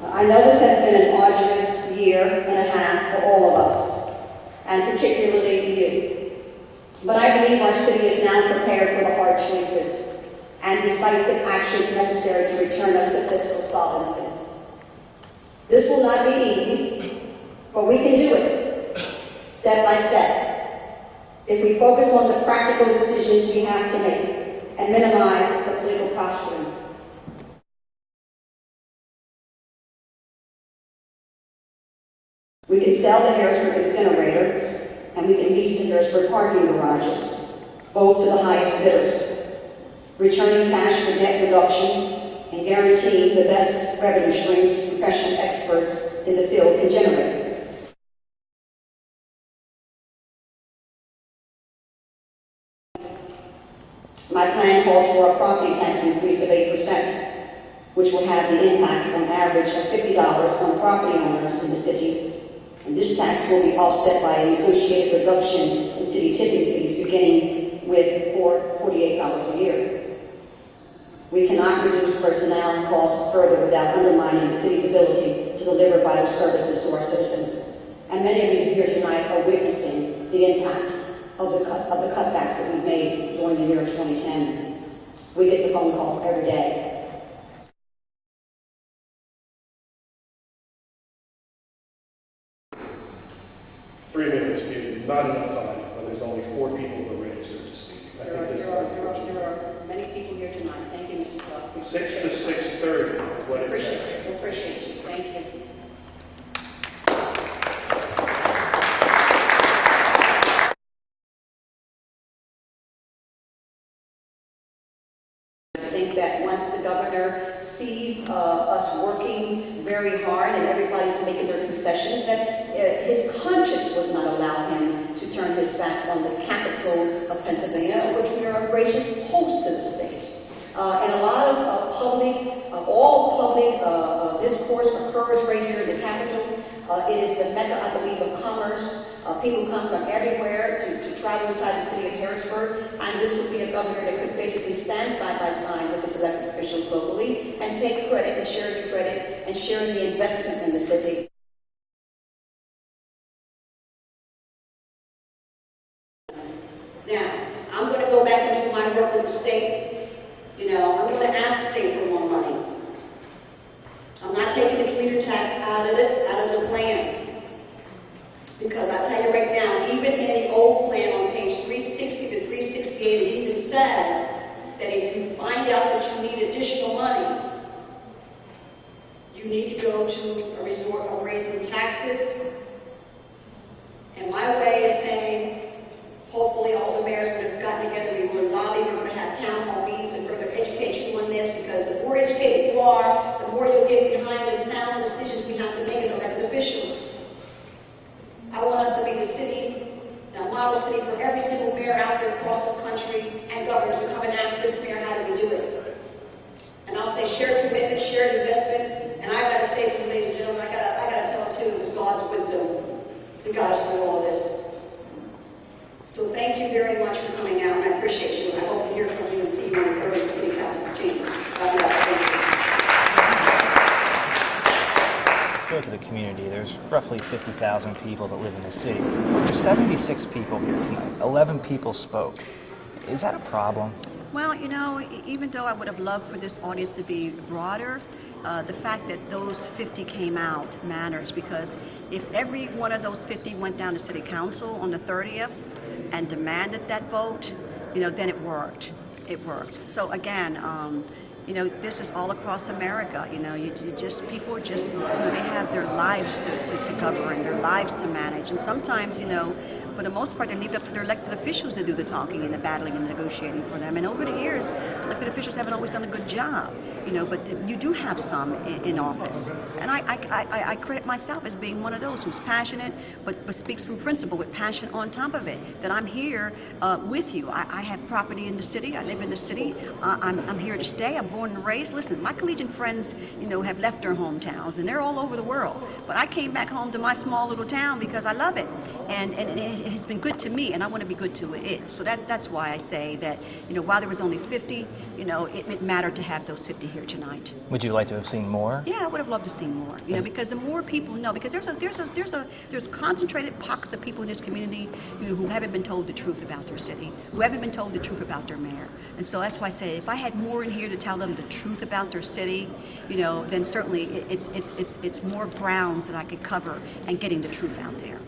I know this has been an arduous year and a half for all of us, and particularly you. But I believe our city is now prepared for the hard choices and decisive actions necessary to return us to fiscal solvency. This will not be easy, but we can do it, step by step, if we focus on the practical decisions we have to make and minimize the political posturing. We can sell the Harrisburg incinerator, and we can lease the Harrisburg parking garages, both to the highest bidders, returning cash for debt reduction and guaranteeing the best revenue streams professional experts in the field can generate. My plan calls for a property tax increase of 8%, which will have the impact on average of $50 on property owners in the city. And this tax will be offset by a negotiated reduction in city tipping fees beginning with $48 a year. We cannot reduce personnel costs further without undermining the city's ability to deliver vital services to our citizens. And many of you here tonight are witnessing the impact of the cutbacks that we've made during the year 2010. We get the phone calls every day. Three minutes is not enough time when there's only 4 people who are registered to speak. I think this is unfortunate. There are many people here tonight. Thank you, Mr. Clark. 6 to 6:30, what it says. Appreciate you. Thank you. I think that once the governor sees us working very hard and everybody's making their concessions, that his conscience would not allow him to turn his back on the capital of Pennsylvania, which we are a gracious host to the state. And a lot of all public discourse occurs right here in the Capitol. It is the mecca, I believe, of commerce. People come from everywhere to travel inside the city of Harrisburg, and this would be a governor that could basically stand side by side with his elected officials locally and take credit and share the credit and share the investment in the city. Now, I'm going to go back and do my work with the state. You know, I'm going to ask the state for more money. I'm not taking the commuter tax out of the plan. Because I tell you right now, even in the old plan on page 360 to 368, it even says that if you find out that you need additional money, you need to go to a resort of raising taxes. And my way is saying, hopefully all the mayors would have gotten together, we would lobby, we're going to have town hall meetings and further educate you on this, because the more educated you are, the more you'll get behind the sound decisions we have to make as elected officials. I want us to be the city, a model city for every single mayor out there across this country, and governors who come and ask this mayor, how do we do it? And I'll say shared commitment, shared investment, and I got to say to you, ladies and gentlemen, I got to tell them too, it was God's wisdom that got us through all this. So thank you very much for coming out, and I appreciate you. I hope to hear from you and see you on the 30th City Council chambers. God bless. Thank you. Go to the community. There's roughly 50,000 people that live in the city. There's 76 people here tonight. 11 people spoke. Is that a problem? Well, you know, even though I would have loved for this audience to be broader, the fact that those 50 came out matters, because if every one of those 50 went down to City Council on the 30th and demanded that vote, you know, then it worked. It worked. So again, you know, this is all across America. You know, people just, you know, they have their lives to cover and their lives to manage. And sometimes, you know, for the most part, they leave it up to their elected officials to do the talking and the battling and negotiating for them. And over the years, elected officials haven't always done a good job, you know, but you do have some in office. And I credit myself as being one of those who's passionate, but speaks from principle with passion on top of it, that I'm here with you. I have property in the city. I live in the city. I'm here to stay. I'm born and raised. Listen, my collegiate friends, you know, have left their hometowns, and they're all over the world. But I came back home to my small little town because I love it. And has been good to me, and I want to be good to it. So that's why I say that, while there was only 50, it mattered to have those 50 here tonight. Would you like to have seen more? Yeah, I would have loved to see more. Because the more people know, because there's concentrated pockets of people in this community, who haven't been told the truth about their city, who haven't been told the truth about their mayor. And so that's why I say, if I had more in here to tell them the truth about their city, then certainly it's more grounds that I could cover and getting the truth out there.